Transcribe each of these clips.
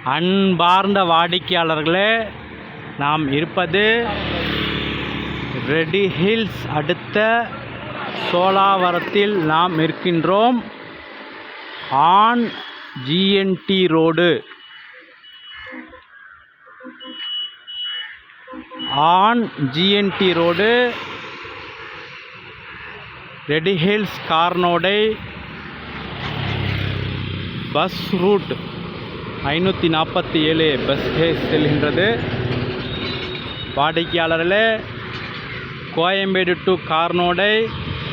அன்பார்ந்த வாடிக்கையாளர்களே, நாம் இருப்பது ரெடி ஹில்ஸ் அடுத்த சோழாவரத்தில் நாம் இருக்கின்றோம். On GND road, on GND road, ready hills கார்னோடை bus route 547 bus செல்கின்றது. வாடிக்கையாளர்களே, கோயம்பேடு டு கார்னோடை,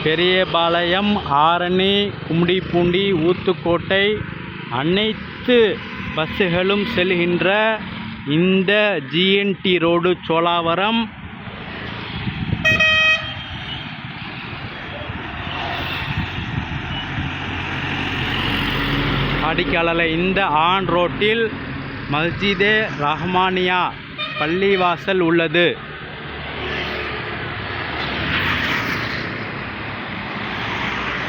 பெரியபாளையம், ஆரணி, கும்மிடிப்பூண்டி, ஊத்துக்கோட்டை அனைத்து பஸ்ஸுகளும் செல்கின்ற இந்த ஜிஎன்டி ரோடு சோழாவரம் வாடிக்கையாளர்களே, இந்த ஆன் ரோட்டில் மஸ்ஜிதே ரஹ்மானியா பள்ளிவாசல் உள்ளது.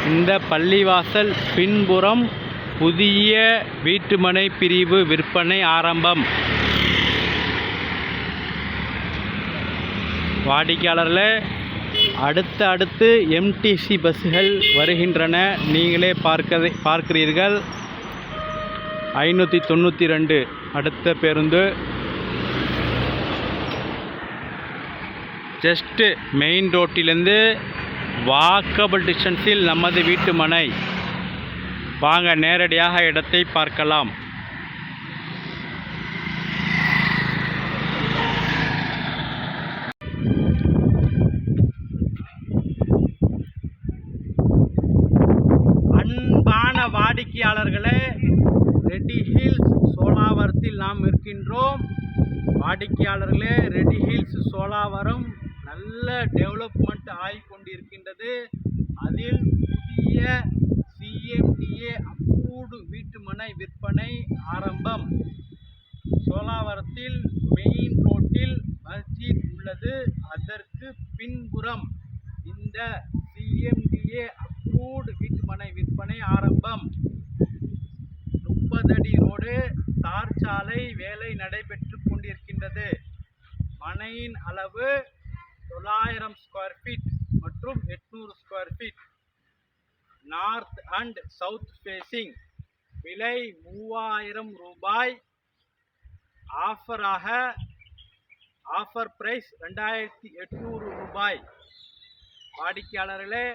இந்த பள்ளிவாசல் பின்புறம் புதிய வீட்டுமனை பிரிவு விற்பனை ஆரம்பம். வாடிக்கையாளர்களே, அடுத்து எம்டிசி பஸ்ஸுகள் வருகின்றன. நீங்களே பார்க்கிறீர்கள். 592 அடுத்த பேருந்து. ஜஸ்ட் மெயின் ரோட்டிலிருந்து வாக்கபிள் டிஸ்டன்ஸில் நமது வீட்டு மனை. வாங்க நேரடியாக இடத்தை பார்க்கலாம். அன்பான வாடிக்கையாளர்களே, ரெடி ஹில்ஸ் சோழாவரத்தில் நாம் இருக்கின்றோம். வாடிக்கையாளர்களே, ரெடி ஹில்ஸ் சோழாவரம் நல்ல டெவலப்மெண்ட் ஆகிக்கொண்டிருக்கின்றது. அதில் புதிய சிஎம்டிஏ அப்ரூவ்டு வீட்டுமனை விற்பனை ஆரம்பம். சோழாவரத்தில் மெயின் ரோட்டில் மஸ்ஜித் உள்ளது. அதற்கு பின்புறம் இந்த சிஎம்டிஏ அப்ரூவ்டு வீட்டுமனை விற்பனை ஆரம்பம். 30 அடி ரோடு, தார் சாலை வேலை நடைபெற்று கொண்டிருக்கின்றது. மனையின் அளவு 900 ஸ்கொயர் ஃபீட் மற்றும் 800 square feet. North and south facing. விலை 3000 ரூபாய். ஆஃபர் பிரைஸ் 2800 ரூபாய். வாடிக்கையாளர்களே,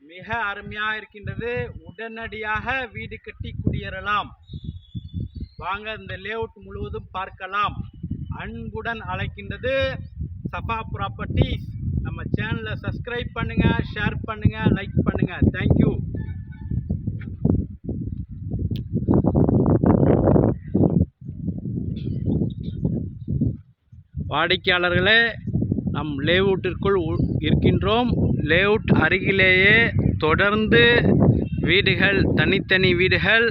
மிக அருமையாக இருக்கின்றது. உடனடியாக வீடு கட்டி குடியேறலாம். வாங்க இந்த லேஅவுட் முழுவதும் பார்க்கலாம். அன்புடன் அழைக்கின்றது சஃபா ப்ராப்பர்ட்டிஸ். நம்ம சேனலை சப்ஸ்கிரைப் பண்ணுங்க, ஷேர் பண்ணுங்க, லைக் பண்ணுங்க. தேங்க்யூ. வாடிக்கையாளர்களே, நம் லேஅவுட்டிற்குள் இருக்கின்றோம். லேஅவுட் அருகிலேயே தொடர்ந்து வீடுகள், தனித்தனி வீடுகள்.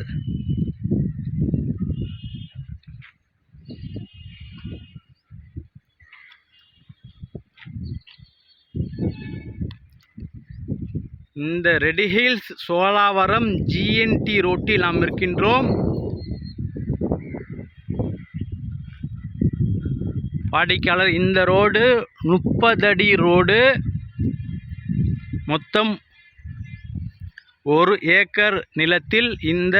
இந்த ரெடி ஹில்ஸ் சோழாவரம் ஜிஎன்டி ரோட்டில் நாம் இருக்கின்றோம். வாடிக்கையாளர், இந்த ரோடு 30 அடி ரோடு. மொத்தம் 1 ஏக்கர் நிலத்தில் இந்த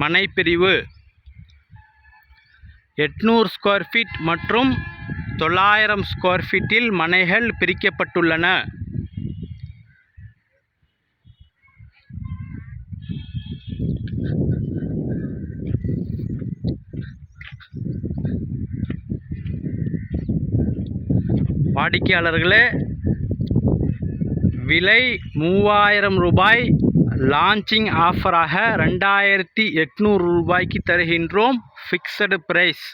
மனை பிரிவு 800 ஸ்கொயர் ஃபீட் மற்றும் 900 ஸ்கொயர் ஃபீட்டில் மனைகள் பிரிக்கப்பட்டுள்ளன. வாடிக்கையாளர்களே, விலை 3000 ரூபாய். லான்ச்சிங் ஆஃபராக 2800 ரூபாய்க்கு தருகின்றோம். Fixed price.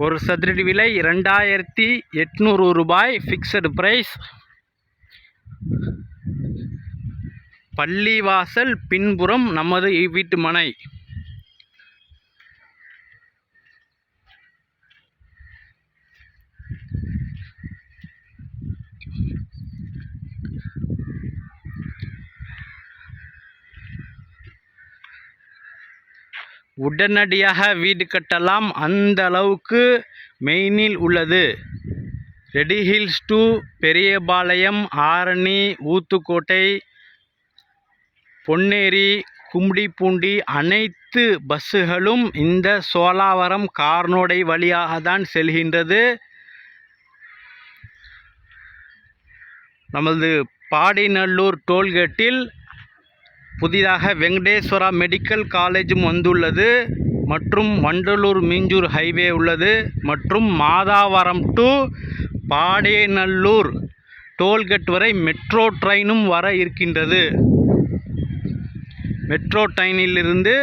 ஒரு சதுரடி விலை 2800 ரூபாய். Fixed price. பள்ளிவாசல் பின்புறம் நமது வீட்டு மனை. உடனடியாக வீடு கட்டலாம், அந்த அளவுக்கு மெயினில் உள்ளது. Ready hills to Periyapalayam, Arani, Uthukottai, Ponneri, Gummidipoondi அனைத்து பஸ்ஸுகளும் இந்த சோழாவரம் கார்னோடை வழியாக தான் செல்கின்றது. நமது பாடிநல்லூர் டோல்கேட்டில் புதிதாக வெங்கடேஸ்வரா மெடிக்கல் காலேஜும் வந்துள்ளது மற்றும் வண்டலூர் மீஞ்சூர் ஹைவே உள்ளது மற்றும் மாதாவரம் டு பாடிநல்லூர் டோல்கேட் வரை மெட்ரோ ட்ரெயினும் வர இருக்கின்றது. மெட்ரோ ட்ரெயினிலிருந்து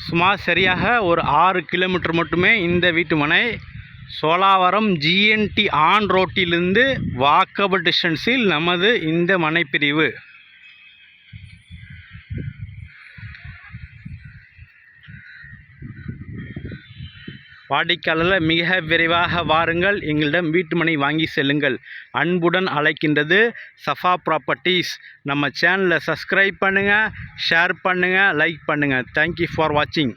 சுமார் சரியாக ஒரு 6 கிலோமீட்டர் மட்டுமே இந்த வீட்டு மனை. சோழாவரம் ஜிஎன்டி ஆன் ரோட்டிலிருந்து வாக்கபிள் டிஸ்டன்ஸில் நமது இந்த மனைப்பிரிவு. வாடிக்கையாளர்கள் மிக விரைவாக வாருங்கள், எங்களிடம் வீட்டு மனை வாங்கி செல்லுங்கள். அன்புடன் அழைக்கின்றது சஃபா ப்ராப்பர்ட்டிஸ். நம்ம சேனலை சப்ஸ்கிரைப் பண்ணுங்கள், ஷேர் பண்ணுங்கள், லைக் பண்ணுங்கள். தேங்க்யூ ஃபார் வாட்சிங்.